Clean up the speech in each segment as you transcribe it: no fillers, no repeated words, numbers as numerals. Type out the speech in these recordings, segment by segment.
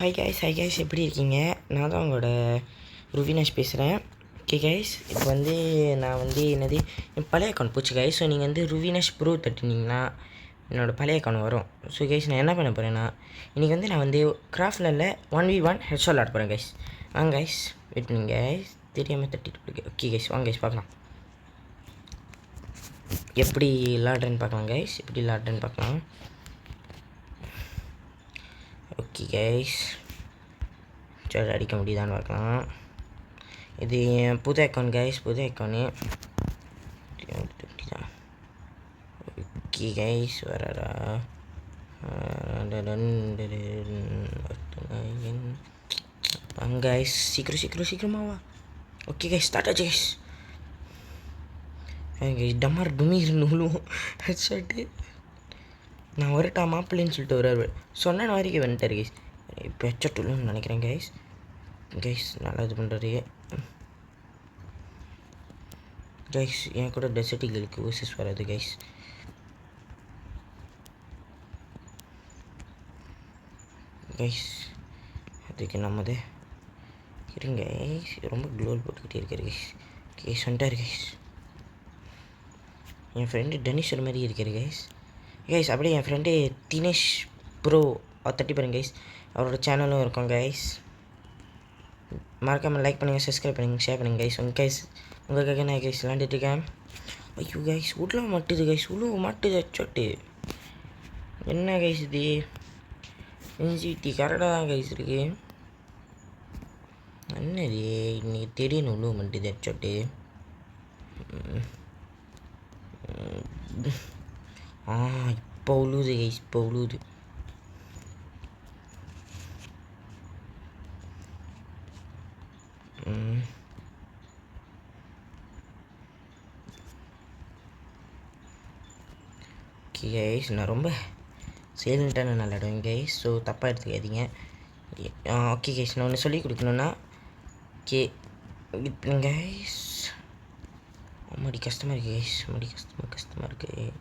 Hi guys எப்படி இருக்கீங்க? நான் தான் உங்களோட ருவினேஷ் பேசுகிறேன். ஓகே கைஸ், இப்போ நான் என்னது என் பழைய அக்கௌண்ட் போச்சு கைஸ். ஸோ நீங்கள் ருவினேஷ் ப்ரோ தட்டினீங்கன்னா என்னோடய பழைய அக்கௌண்ட் வரும். ஸோ கைஸ், நான் என்ன பண்ண போகிறேன்னா இன்றைக்கி நான் கிராஃப்டில் 1v1 ஹெட்ஷாட் ஆட போகிறேன் கைஸ். வாங்க கைஸ், வெயிட் பண்ணுங்க கைஸ், தெரியாமல் தட்டிட்டு இருக்கு. ஓகே கைஸ், வாங்க கைஸ் பார்க்கலாம் எப்படி விளாட்றேன்னு பார்க்கலாம். ஓகே கைஸ், சரி அடிக்க முடியுதான்னு பார்க்கலாம். இது என் புது அக்கௌண்ட் கைஸ், புது அக்கௌண்ட்டு. ஓகே கைஸ், வரடா வாங்க கைஸ், சீக்கிரமாக வா. ஓகே கைஸ், ஸ்டார்ட் ஆச்சு கைஸ். டமார் டுமீர்னு விழுவோம் ஹெட்ஷாட்டு. நான் வரட்டா மாப்பிள்ளைன்னு சொல்லிட்டு வருவார். சொன்ன வரைக்கும் வந்துட்டார் கைஸ். இப்போ ஹெட்ஷாட் விழுன்னு நினைக்கிறேன் கைஸ். நல்லா இது பண்ணுறாரு கைஸ். என் கூட டெசர்ட்டிகளுக்கு ஓசஸ் வராது கைஸ். அதுக்கு நம்மது இருங்க கைஸ், ரொம்ப க்ளோல் போட்டுக்கிட்டே இருக்காரு கைஸ். வந்துட்டார் கைஸ். என் ஃப்ரெண்டு டெனிஷர் மாதிரி இருக்காரு கைஸ். அப்படியே என் ஃப்ரெண்டு தினேஷ் ப்ரோ தட்டி பாருங்க கைஸ். அவரோட சேனலும் இருக்கும் கைஸ். மறக்காமல் லைக் பண்ணுங்கள், சப்ஸ்கிரைப் பண்ணுங்கள், ஷேர் பண்ணுங்கள் கைஸ். உங்களுக்காக நான் கைஸ் விளாண்டுட்டுருக்கேன். ஐயோ கைஸ், உள்ள மாட்டுது ஹெட்ஷாட்டு. என்ன கைஸ் இது சென்சிட்டி கரெக்டாக தான் கைஸ் இருக்குது. என்னது இன்னைக்கு திடீர்னு உள்ள மாட்டுது ஹெட்ஷாட்டு. இப்போ உழுவுது கைஸ், இப்போ உழுவுது. ஓகே கைஸ், நான் ரொம்ப சைலண்ட்டான விளாடுவேன் கைஸ். ஸோ தப்பாக எடுத்துக்காதீங்க. ஓகே கைஸ், நான் ஒன்று சொல்லி கொடுக்கணுன்னா ஓகே கைஸ். மடி கஷ்டமாக இருக்குது கைஸ், கஷ்டமாக இருக்குது.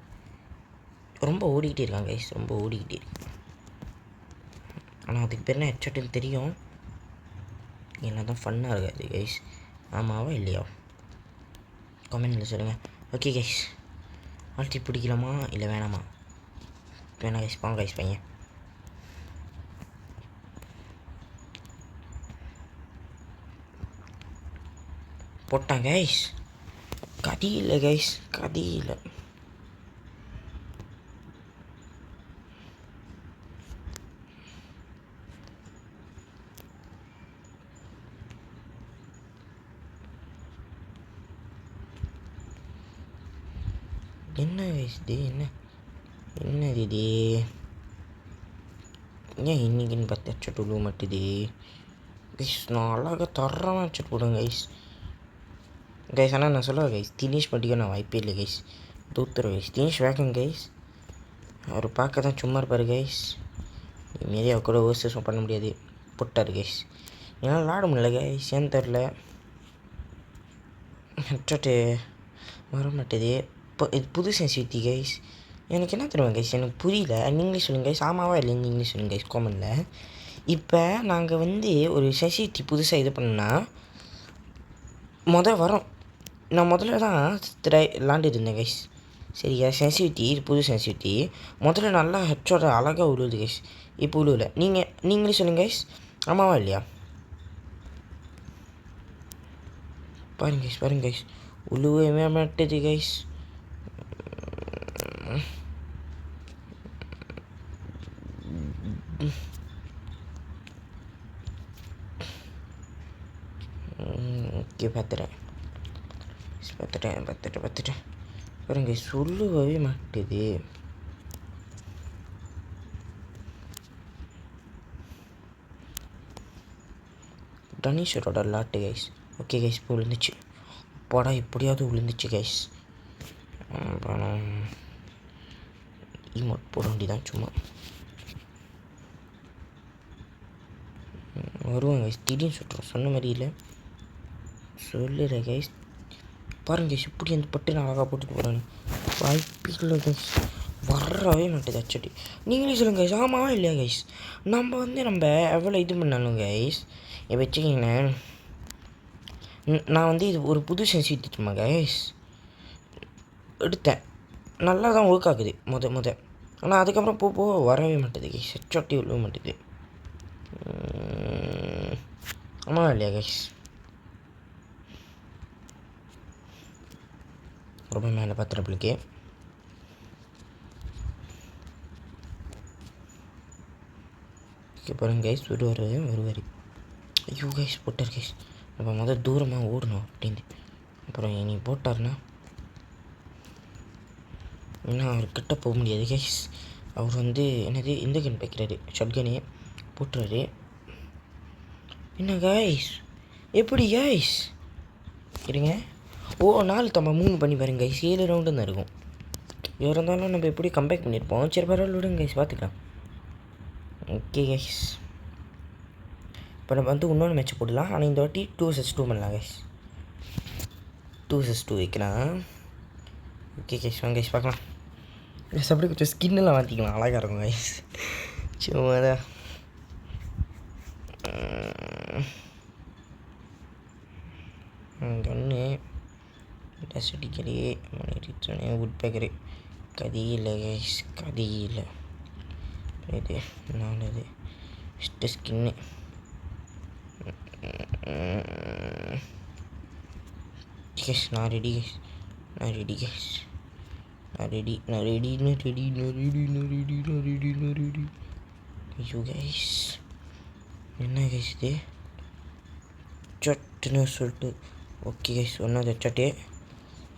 ரொம்ப ஓடிக்கிட்டே இருக்கான் கைஸ், இருக்கு. ஆனால் அதுக்கு பேர் என்ன ஹெட்ஷாட்டுன்னு தெரியும். என்ன தான் ஃபன்னாக இருக்காது கைஸ். ஆமாவா இல்லையா கமெண்ட்டில் சொல்லுங்கள். ஓகே கைஸ், ஆல்ட்டி பிடிக்கலாமா இல்லை வேணாமா? வேணாம் கைஸ், பாங்க கைஸ் பையன். போட்டான் கைஸ். கதியில் கைஸ், கதியில். என்ன கைஸ் இது, என்னது இது? ஏன் இன்னைக்குன்னு பார்த்து ஹெட்ஷாட் விழுவ மாட்டுது கைஸ். நான் அழகாக தரமாக ஹெட்ஷாட் போடுவேன் கைஸ். ஆனால் நான் சொல்லுவேன் கைஸ், தினேஷ் மட்டும் நான் வாய்ப்பே இல்லை கைஸ். தூத்துறேன் கைஸ். தினேஷ் வேகம் கைஸ். அவர் பார்க்க தான் சும்மா இருப்பார் கைஸ். இதுமாரி அவர் கூட ஓசஸும் பண்ண முடியாது. போட்டார் கைஸ். என்னால் விளாட முடியல கைஸ், ஏன்னு தெரில. ஹெட்ஷாட்டு வர மாட்டேது. இப்போ இது புது சென்சிட்டிவிட்டி கைஸ். எனக்கு என்ன தருவேன் கைஸ், எனக்கு புரியல. நீங்களே சொல்லுங்கள் கைஸ், ஆமாவா இல்லை நீங்களே சொல்லுங்கள் கைஸ் காமெண்ட்டில். இப்போ நாங்கள் ஒரு சென்சிட்டிவிட்டி புதுசாக இது பண்ணோன்னா வரோம். நான் முதல்ல தான் விளாண்டுட்டு இருந்தேன் கைஸ். சரியா, சென்சிட்டிவிட்டி இது புது சென்சிட்டிவிட்டி. முதல்ல நல்லா ஹெட்ஷாட் அழகாக உழுவுது கைஸ். இப்போ உழுவல. நீங்களே சொல்லுங்கள் கைஸ், ஆமாவா இல்லையா? பாருங்க கைஸ், உழுவே மாட்டுது கைஸ். ஓகே பார்த்துட்டேன் பாருங்க, சொல்லவே மாட்டுது. டனீஷரோட லாட்டு கைஸ். ஓகே கைஸ், இப்போ விழுந்துச்சு. அப்பாடா, எப்படியாவது விழுந்துச்சு கைஸ். ஈமோட் போட வேண்டியதான் சும்மா. வருவாங்க கைஸ், திடீர்னு சுட்டுறோம். சொன்ன மாதிரி இல்லை, சொல்லுறேன் கைஸ். பாருங்க கைஸ், இப்படி பட்டு நான் அழகாக போட்டுட்டு போகிறேன். வாய்ப்பில்லை கைஸ். வரவே மாட்டேது ஹெச்ஓடி. நீங்களே சொல்லுங்கள் கைஸ், ஆமாவா இல்லையா கைஸ்? நம்ம எவ்வளோ இது பண்ணாலும் கைஸ், இப்போ வச்சுக்கிங்களேன், நான் வந்து இது ஒரு புது சென்சிட்டிமா கைஸ் எடுத்தேன், நல்லா தான் ஒர்க் ஆகுது ஆனால் அதுக்கப்புறம் போக வரவே மாட்டேது கைஸ், ஹெச்ஓடி விழவே மாட்டேது. ஆமாவா இல்லையா கைஸ்? ரொம்ப மேலே பார்த்துறப்பளுக்கு பாருங்க கைஸ், வருவார். ஐயோ கைஸ் போட்டார் கைஸ். நம்ம தூரமாக ஓடணும் அப்படின்னு. அப்புறம் இனி போட்டார்னா இன்னும் அவர்கிட்ட போக முடியாது கைஸ். அவர் வந்து இந்த கன் வைக்கிறாரு, ஷாட்கனே போட்டுறாரு. என்ன கைஸ், எப்படி கைஸ் இருங்க. 4-3 பண்ணி பாருங்க கைஸ், 7 ரவுண்டு தான் இருக்கும். இருந்தாலும் நம்ம எப்படி கம்பேக் பண்ணியிருப்போம். சரி பரவாயில்ல விடுங்க கைஸ், பார்த்துக்கலாம். ஓகே கைஸ், இப்போ நம்ம வந்து இன்னொன்று மேட்ச் போடலாம். ஆனால் இந்த வாட்டி 2-2 பண்ணலாம் கைஸ். 2-2 வைக்கலாம். ஓகே கைஸ், வாங்க கைஸ் பார்க்கலாம். கைஸ் அப்படியே கொஞ்சம் ஸ்கின்னெல்லாம் மாற்றிக்கலாம், அழகாக இருக்கும் கைஸ். சும்மா தான் ஒன்று டஸ்டிக்கலி ரிட்டனே வுட் பேக்கரு கதியில் கைஸ், கதியில் இது நாலது ஃபஸ்ட்டு ஸ்கின்னு. கைஸ் நான் ரெடி கைஸ், ஐயோ கைஸ் என்ன கைஸ் இது சட்டுன்னு சொல்லிட்டு. ஓகே கைஸ், ஒன்றாவது சட்டே.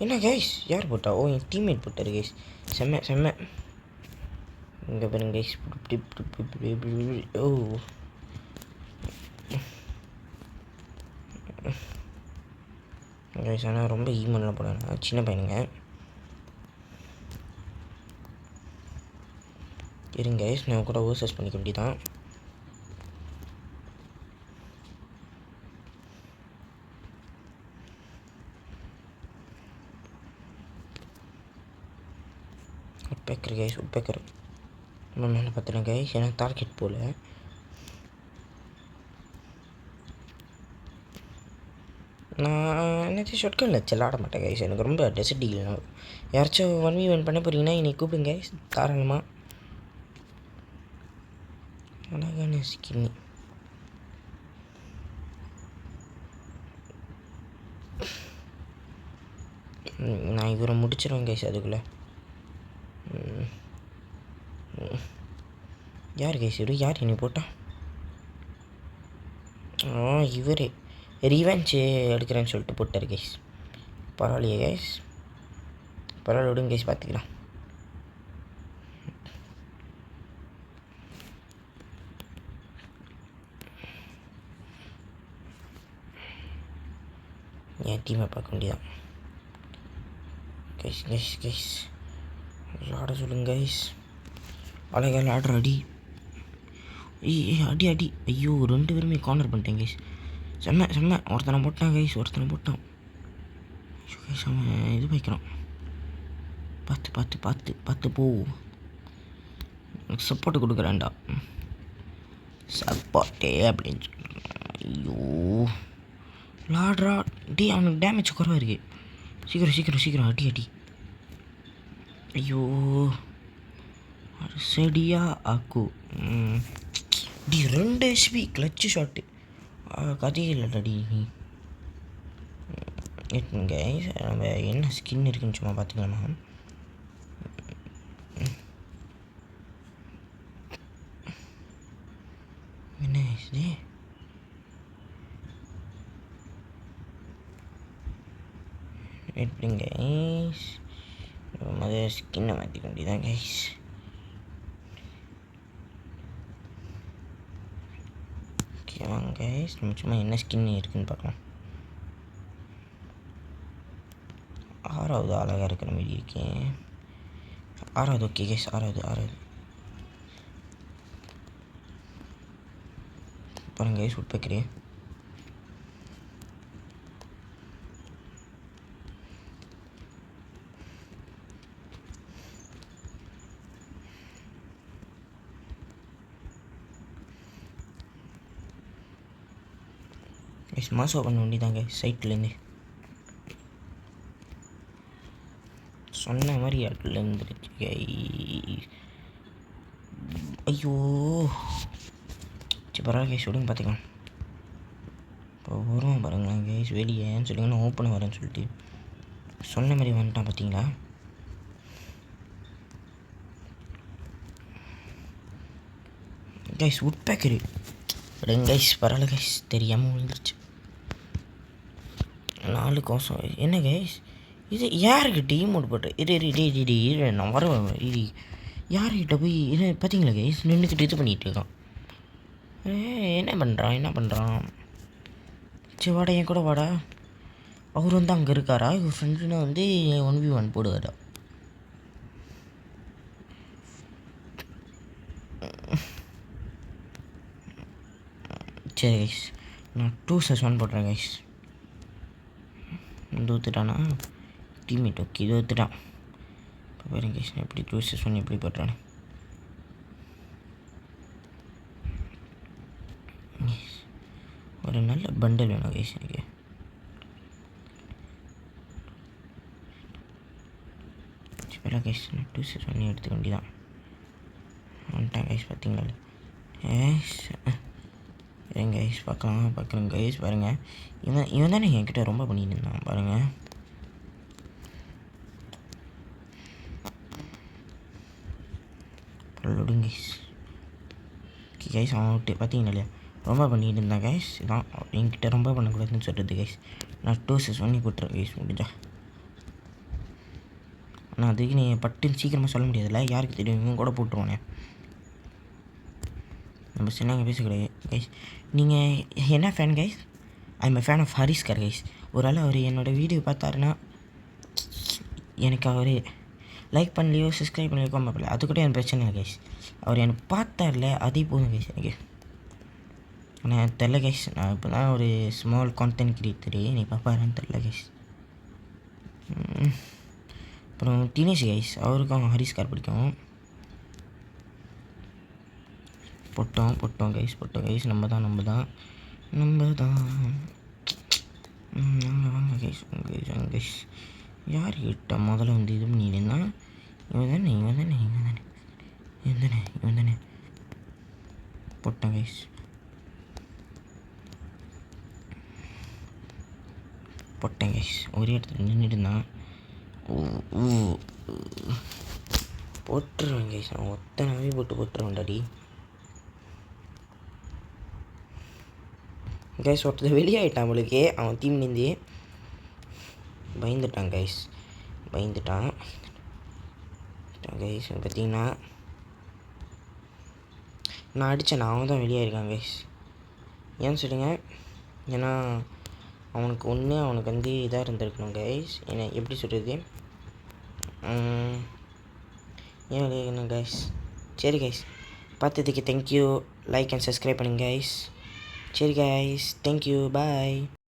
என்ன கைஸ் யார் போட்டா? என் டீம்மேட் போட்டார் கைஸ். செம்ம இங்கே பாருங்க கைஸ். கைஸ் ஆனால் ரொம்ப ஈமெல்லாம் போடாங்க, சின்ன பையனுங்க. இருங்க கைஸ், நான் கூட ஓசஸ் பண்ணிக்க வேண்டியதான். உட்பேக்கர் கைஸ், உட்பேக்கர் இன்னும் மேலே பார்த்துறேன் கைஸ். எனக்கு டார்கெட் போல். நான் என்னச்சு ஷாட்கன்ல விளாட மாட்டேன் கைஸ், எனக்கு ரொம்ப டெசர்ட். யாராச்சும் 1v1 பண்ண போகிறீங்கன்னா இன்னைக்கு கூப்பிடுங்க கைஸ், தாராளமாக. அழகான ஸ்கின்னு. நான் இவரை முடிச்சிடுவேன் கைஸ் அதுக்குள்ளே. யார் கைஸ் இவரு? யார் என்னை போட்டா? இவர் ரிவெஞ்ச் எடுக்கிறேன்னு சொல்லிட்டு போட்டார் கைஸ். பரவாயில்லையே கைஸ், பரவாயில்ல விடுங்க கைஸ், பார்த்துக்கலாம். என் டீமை பார்க்க வேண்டியதான் கைஸ். விளாட சொல்லுங்க கைஸ், அழகாக விளாடுற அடி. அடி. ஐயோ 2 பேருமே கார்னர் பண்ணிட்டேன் கைஸ். செம்ம ஒருத்தனை போட்டான் கைஸ், ஐயோ கைஸ் அவன் இது வைக்கிறான். பார்த்து போ. சப்போர்ட்டு கொடுக்குறான்டா, சப்போர்ட்டே அப்படின்னு சொல்கிறான். ஐயோ விளாட்றா டே, அவனுக்கு டேமேஜ் குறைவாக இருக்குது. சீக்கிரம் அடி. ஐயோ செடியா ஆக்கு டி 2 HP கிளச்சு ஷாட்டு. கதையில்லடி நீ. கைஸ் நம்ம என்ன ஸ்கின் இருக்குன்னு சும்மா பார்த்துக்கலாமா? என்ன இது? எப்படிங்க கைஸ், முதல்ல ஸ்கின்னை மாற்றிக்க வேண்டியதான் கைஸ். ஓகேவாங்க கைஸ், நம்ம சும்மா என்ன ஸ்கின் இருக்குன்னு பார்க்கலாம். 6வது அழகாக இருக்கிற மாதிரி இருக்கேன். 6வது ஓகே கைஸ், 6வது பாருங்க கைஸ், உட்பேக்கிறேன். கைஸ் மாஸ் ஓப்பன் வேண்டிதாங்க சைட்லேருந்து. சொன்ன மாதிரி இடத்துல இருந்துருச்சு கைஸ். ஐயோ சரி பரவாயில்ல கைஸ் விடுங்க பார்த்துக்கலாம். இப்போ வருவான் பாருங்களேன் கைஸ் வெளியேன்னு சொல்லிங்க நான் ஓப்பன் வரேன்னு சொல்லிட்டு சொன்ன மாதிரி வந்துட்டான் பார்த்தீங்களா. கைஸ் உட் பேக்கரி விடுங்க கைஸ் பரவாயில்ல கைஸ் தெரியாமல் விழுந்துருச்சு. 4 கோசம் என்ன கைஸ் இது யாருக்கு டீம் மோட் போட்டு இது நான் வர இது யார்கிட்ட போய் இது பார்த்தீங்களா கைஸ் நின்றுக்கிட்டு இது பண்ணிகிட்டு இருக்கான். என்ன பண்ணுறான் சரி வாடா என் கூட வாடா. அவர் வந்து அங்கே இருக்காரா இவர் ஃப்ரெண்டுன்னா வந்து 1v1 போடுவாரா. சரி கைஸ் நான் 2-1 போடுறேன் கைஸ். தூத்துட்டானா டீம்மேட் ஓகே தூத்துட்டான். இப்போ பாருங்க கைஸ் நான் எப்படி 2-1 எப்படி போடுறானே. ஒரு நல்ல பண்டல் வேணும் கைஸ் எனக்கு. இப்போலாம் கைஸ் நான் 2-1 எடுத்துக்க வேண்டியதான். வந்துட்டான் கைஸ் பார்த்தீங்களா. ஏங்க கைஸ் பார்க்குறேன் கைஸ் பாருங்கள். இவன் தானே என்கிட்ட ரொம்ப பண்ணிட்டு இருந்தான் பாருங்கள். லோடிங் கைஸ் ஓகே கைஸ் அவன் விட்டு பார்த்தீங்களா இல்லையா ரொம்ப பண்ணிட்டு இருந்தான் கைஸ். இதான் என்கிட்ட ரொம்ப பண்ணக்கூடாதுன்னு சொல்கிறது கைஸ். நான் 2-1 போட்டுறேன் கைஸ் முடிஞ்சா. ஆனால் அதுக்கு நீ பட்டுன்னு சீக்கிரமாக சொல்ல முடியாதுல்ல யாருக்கு தெரியும் இவங்க கூட போட்டுருவானே. நம்ம சொன்னாங்க பேசக்கூடாது கைஸ். நீங்கள் என்ன fan guys? I am fan of Harishkar guys. ஒரு ஆள் அவர் என்னோடய வீடியோ பார்த்தாருன்னா எனக்கு அவர் லைக் பண்ணலையோ சப்ஸ்கிரைப் பண்ணலையோ பண்ணல அது கூட எனக்கு பிரச்சனை இல்லை கைஸ். அவர் எனக்கு பார்த்தார்ல அதே போதும் கைஸ் எனக்கு. ஆனால் தெரில கைஸ் நான் இப்போ தான் ஒரு ஸ்மால் கான்டென்ட் கிரியேட்டரு நீ பார்ப்பாருன்னு தெரில கைஸ். அப்புறம் தினேஷ் கைஸ் அவருக்கும் ஹரிஸ்கார் பிடிக்கும். போட்டோம் கைஸ் நம்ம தான் வாங்க கைஸ் கைஸ் யார் கிட்ட முதல்ல வந்து இது பண்ணிடுன்னா இவன் தானே போட்டேன் கைஸ். ஒரே இடத்துல நின்றுட்டு இருந்தான். போட்டுருவேன் கைஸ் அவன் ஒத்தனாவே போட்டுருவேன் டாடி கைஸ். ஒருத்தர் வெளியாகிட்டான் அவளுக்கு அவன் டீம்லேருந்தே பயந்துட்டான் கைஸ். கைஸ் பார்த்தீங்கன்னா நான் அடித்தேன் அவன் தான் வெளியாகிருக்கான் கைஸ். ஏன்னு சொல்லுங்கள் ஏன்னா அவனுக்கு வந்து இதாக இருந்திருக்கணும் கைஸ். ஏன்னா எப்படி சொல்கிறது ஏன் வெளியாகணும் கைஸ். சரி கைஸ் பார்த்ததுக்கு தேங்க்யூ. லைக் அண்ட் சப்ஸ்கிரைப் பண்ணுங்க கைஸ். சரி கைஸ் தேங்க்யூ பாய்.